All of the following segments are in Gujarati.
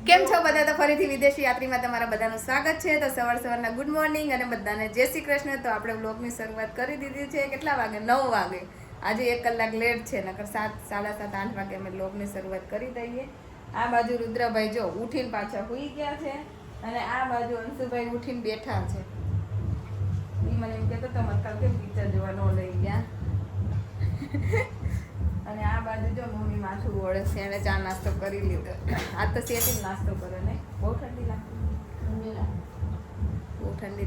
કેમ છો બધા? તો ફરીથી વિદેશી યાત્રીમાં તમારા બધાનું સ્વાગત છે. તો સવારના ગુડ મોર્નિંગ અને બધાને જય શ્રી કૃષ્ણ. તો આપણે બ્લોગની શરૂઆત કરી દીધી છે. કેટલા વાગે? 9 વાગે. આજે 1 કલાક લેટ છે, નકર 7, 7:30, 8 વાગે અમે બ્લોગની શરૂઆત કરી દઈએ. આ બાજુ રુદ્રભાઈ જો ઉઠીને પાછા હુઈ ગયા છે અને આ બાજુ અંશુભાઈ ઉઠીને બેઠા છે. ઈ મને એમ કહેતો તો મતલબ કે પિક્ચર જોવા ન લઈ ગયા. અને આ બાજુ જો મમ્મી માથું ઓળે છે, એને ચા નાસ્તો કરી લીધો. આજ તો સેટી નાસ્તો કર્યો ને, બહુ ઠંડી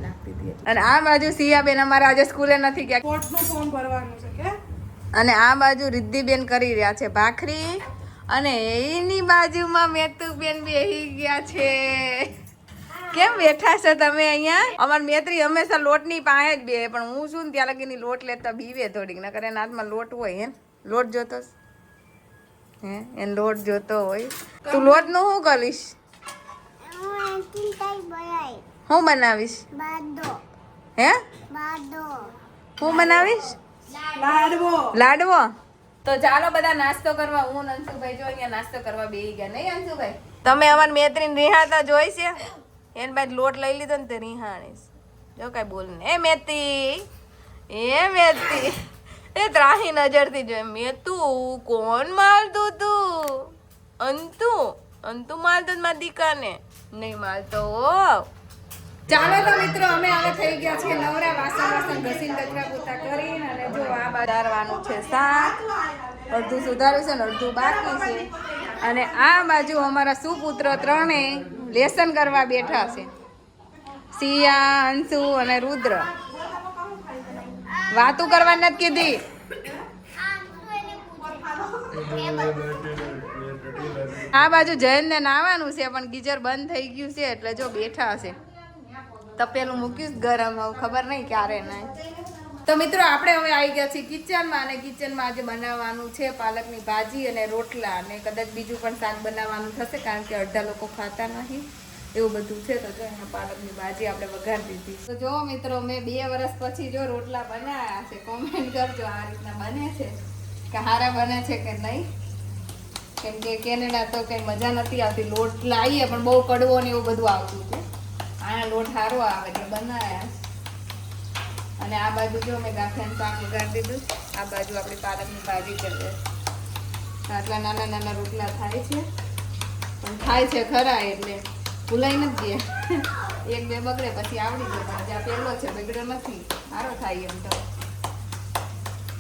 લાગતી હતી. અને આ બાજુ સિયાબેન અમારા આજે સ્કૂલે નથી ગયા, કોર્ટનું ફોર્મ ભરવાનું છે કે. અને આ બાજુ રિદ્ધિબેન કરી રહ્યા છે ભાખરી, અને એની બાજુમાં મેતુબેન બેહી ગયા છે. કેમ બેઠા છો તમે અહીંયા? અમાર મેત્રી હંમેશા લોટની પાસે જ બે, પણ હું શું ને ત્યાં લગીની લોટ લેતા બીવે થોડીક, નકર એના હાથમાં લોટ હોય. હે લોટ જોતો હે એને લોટ જોતો હોય. તું લોટ નું શું કરીશ? હું બનાવીશ? હે હું બનાવીશ? લાડવો. તો ચાલો બધા નાસ્તો કરવા. હું અંશુભાઈ જો અહીંયા નાસ્તો કરવા બેહી ગયા. નહીં અંશુભાઈ? તમે અમારી મેત્રીને રિહાતા જોઈ છે? એને બાદ લોટ લઈ લીધો ને તે રિહાણીશ. જો કઈ બોલ ને. એ મેતી એ ત્રાહી નજરથી જોઈ. મેતું કોણ મારતું તું? અંતુ મારતો મારા દીકાને નહીં મારતો. ચાલો તો મિત્રો અમે હવે થઈ ગયા છીએ નવરા. વાસણ ઘસીને કચરા પોતા કરીને, અને જો આ સુધારવાનું છે શાક. અડધું સુધાર્યું છે ને અડધું બાકી છે. અને આ બાજુ અમારા સુપુત્ર ત્રણે લેસન કરવા બેઠા છે. સિયા, અંશુ અને રુદ્ર. વાતું કરવા નથી કીધી. આ બાજુ જયંત ને નાવાનું છે, પણ ગીઝર બંધ થઈ ગયું છે એટલે જો બેઠા છે. તપેલું મૂક્યું ગરમ, હવે ખબર નહીં ક્યારે નહીં. તો મિત્રો આપણે હવે આવી ગયા છીએ કિચનમાં, અને કિચનમાં આજે બનાવવાનું છે પાલકની ભાજી અને રોટલા, અને કદાચ બીજું પણ શાક બનાવવાનું થશે, કારણ કે અડધા લોકો ખાતા નહીં, એવું બધું છે. તો જો અહીંયા પાલકની ભાજી આપણે વઘાર દીધી. તો જો મિત્રો મેં 2 વર્ષ પછી જો રોટલા બનાવ્યા છે. કોમેન્ટ કરજો આ રીતના બને છે કે સારા બને છે કે નહીં. કેમ કે કેનેડા તો કંઈ મજા નથી આવતી. લોટ લાવીએ પણ બહુ કડવો ને એવું બધું આવતું હતું. આ લોટ સારો આવે એટલે બનાવ્યા. અને આ બાજુ જો મેં ગાંઠિયાનું શાક વઘારી દીધું. આ બાજુ આપણી પાલકની ભાજી ચડે. આટલા નાના નાના રોટલા થાય છે, પણ થાય છે ખરા, એટલે ભૂલાઈ નથી ગયા. 1-2 બગડે પછી આવડી જાય, પણ જ્યાં પહેલો છે બગડ્યો નથી. સારો થાય એમ તો.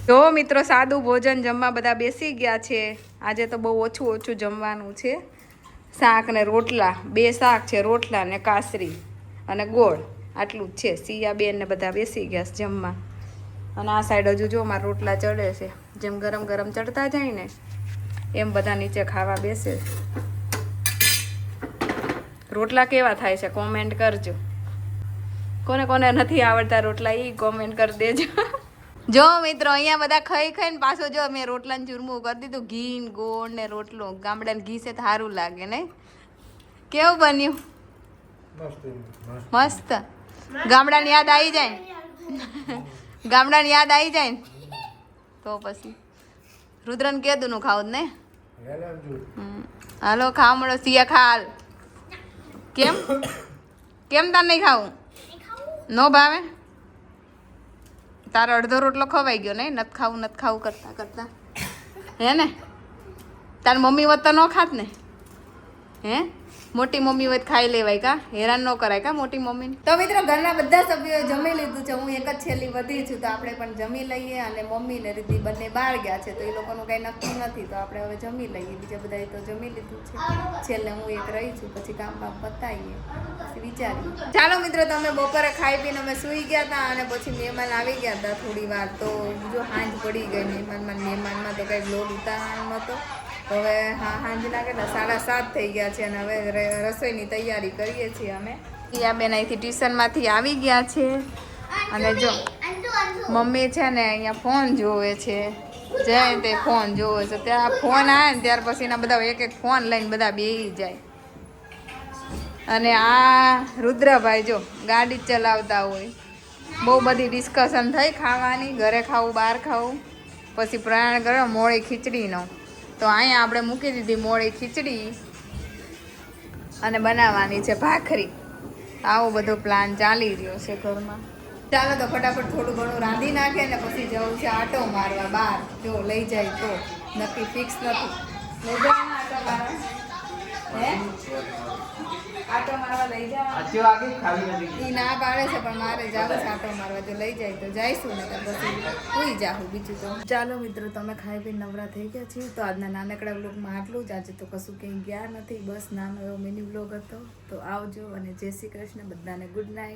જો મિત્રો સાદું ભોજન જમવા બધા બેસી ગયા છે. આજે તો બહુ ઓછું જમવાનું છે. શાક ને રોટલા, 2 શાક છે, રોટલા ને કાસરી અને ગોળ, આટલું જ છે. સિયા બેન ને બધા બેસી ગયા છે જમવા. અને આ સાઈડ હજુ જો મારા રોટલા ચડે છે. જેમ ગરમ ગરમ ચડતા જાય ને એમ બધા નીચે ખાવા બેસે. રોટલા કેવા થાય છે કોમેન્ટ કરજો. કોને કોને નથી આવડતા રોટલા એ કોમેન્ટ કરી દેજો. જો મિત્રો અહીંયા બધા ખાઈને પાછો જો મેં રોટલાનું ચૂરમું કરી દીધું. ઘી ને ગોળ ને રોટલો. ગામડાનું ઘી છે તો સારું લાગે ને. કેવું બન્યું? મસ્ત. ગામડાની યાદ આવી જાય. ગામડાની યાદ આવી જાય ને તો પછી રુદ્રને કીધું નું ખાવું ને. હાલો ખાવા મળો. સિયા ખાલ. કેમ તાર નહીં ખાવું? નો ભાવે? તારો અડધો રોટલો ખવાઈ ગયો ને. નથી ખાવું કરતા હે ને. તાર મમ્મી વત તો ન ખાત ને. હે મોટી મમ્મી હોય ખાઈ લેવાય કા, હેરાન ન કરાય કા મોટી મમ્મીને. તો મિત્રો ઘરના બધા સભ્યોએ જમી લીધું છે. હું એક જ છેલ્લી વધી છું, તો આપણે પણ જમી લઈએ. અને મમ્મી ને રીતિ બંને બહાર ગયા છે, તો એ લોકોનું કંઈ નક્કી નથી, તો આપણે હવે જમી લઈએ. બીજા બધા તો જમી લીધું છે. છેલ્લે હું એક રહી છું. પછી કામ પતાવીએ, પછી વિચારીએ. ચાલો મિત્રો, તમે બપોરે ખાઈ પીને અમે સૂઈ ગયા હતા, અને પછી મહેમાન આવી ગયા હતા થોડી વાર. તો જો સાંજ પડી ગઈ. મહેમાનમાં તો કંઈ બ્લોગ ઉતારવાનો નહોતો. હવે સાંજના કેટલા 7:30 થઈ ગયા છે, અને હવે રસોઈની તૈયારી કરીએ છીએ અમે. યા બેન અહીંથી ટ્યુશનમાંથી આવી ગયા છે, અને જો મમ્મી છે ને અહીંયા ફોન જોવે છે. જાય તે ફોન જોવે છે. ત્યાં ફોન આવે ને ત્યાર પછી એના બધા એક ફોન લઈને બધા બેસી જાય. અને આ રુદ્રભાઈ જો ગાડી ચલાવતા હોય. બહુ બધી ડિસ્કશન થઈ ખાવાની, ઘરે ખાવું બહાર ખાવું. પછી પ્રયાણ કર્યો મોળી ખીચડીનો. તો અહીંયા આપણે મૂકી દીધી મોળી ખીચડી. અને બનાવવાની છે ભાખરી. આવો બધો પ્લાન ચાલી રહ્યો છે ઘરમાં. ચાલો તો ફટાફટ થોડું ઘણું રાંધી નાખે ને પછી જવું છે આટો મારવા બહાર. જો લઈ જાય તો નક્કી ફિક્સ નથી. લઈ જવાના આટો મારવા? હે આટો મારવા લઈ જવા? ઈ ના પાડે છે પણ મારે જાવું છે આટો મારવા. જો લઈ જાય તો જઈશું ને પછી સુઈ જાઉં. બીજું તો ચાલો મિત્રો, તમે ખાઈ પી નવરા થઈ ગયા છીએ તો આજના નાનકડા વ્લોગમાં આટલું જ. આજે તો કશું કંઈ ગયા નથી, બસ નાનો એવો મિની વ્લોગ હતો. તો આવજો અને જય શ્રી કૃષ્ણ બધાને. Good night.